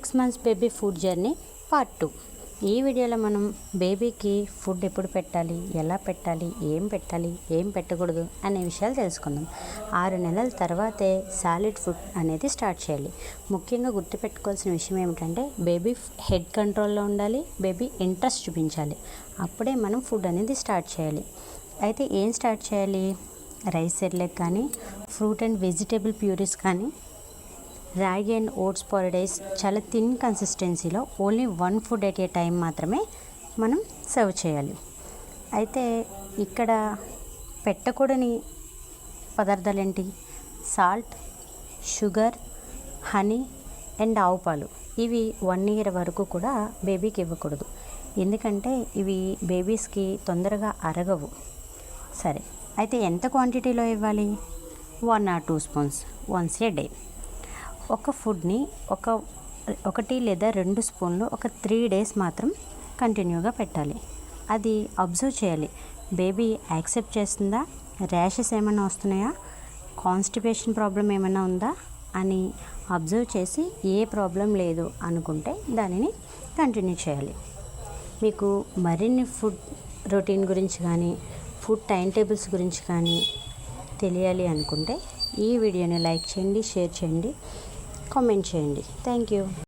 6 months baby food journey part 2. ఈ వీడియోలో మనం బేబీకి ఫుడ్ ఎప్పుడు పెట్టాలి, ఎలా పెట్టాలి, ఏం పెట్టకూడదు అనే విషయాలు తెలుసుకుందాం. 6 నెలల తర్వాతే సాలిడ్ ఫుడ్ అనేది స్టార్ట్ చేయాలి. ముఖ్యంగా గుర్తుపెట్టుకోవాల్సిన విషయం ఏమిటంటే బేబీ హెడ్ కంట్రోల్లో ఉండాలి, బేబీ ఇంట్రెస్ట్ చూపించాలి. అప్పుడే మనం ఫుడ్ అనేది స్టార్ట్ చేయాలి. అయితే ఏం స్టార్ట్ చేయాలి? రైస్ సెర్లాక్ కానీ, ఫ్రూట్ అండ్ వెజిటేబుల్ ప్యూరీస్ కానీ, రాగి అండ్ ఓట్స్ పౌడర్స్ చాలా థిన్ కన్సిస్టెన్సీలో only 1 food at a time మాత్రమే మనం సర్వ్ చేయాలి. అయితే ఇక్కడ పెట్టకూడని పదార్థాలు ఏంటి? సాల్ట్, షుగర్, హనీ అండ్ ఆవు పాలు. ఇవి 1 year వరకు కూడా బేబీకి ఇవ్వకూడదు. ఎందుకంటే ఇవి బేబీస్కి తొందరగా అరగవు. సరే, అయితే ఎంత క్వాంటిటీలో ఇవ్వాలి? 1 or 2 spoons once A day. ఒక ఫుడ్ని 1 లేదా 2 స్పూన్లు ఒక 3 days మాత్రం కంటిన్యూగా పెట్టాలి. అది అబ్జర్వ్ చేయాలి. బేబీ యాక్సెప్ట్ చేస్తుందా, ర్యాషెస్ ఏమైనా వస్తున్నాయా, కాన్స్టిపేషన్ ప్రాబ్లం ఏమైనా ఉందా అని అబ్జర్వ్ చేసి ఏ ప్రాబ్లం లేదు అనుకుంటే దానిని కంటిన్యూ చేయాలి. మీకు మరిన్ని ఫుడ్ రొటీన్ గురించి కానీ, ఫుడ్ టైం టేబుల్స్ గురించి కానీ తెలియాలి అనుకుంటే ఈ వీడియోని లైక్ చేయండి, షేర్ చేయండి, కామెంట్ చేయండి. Thank you.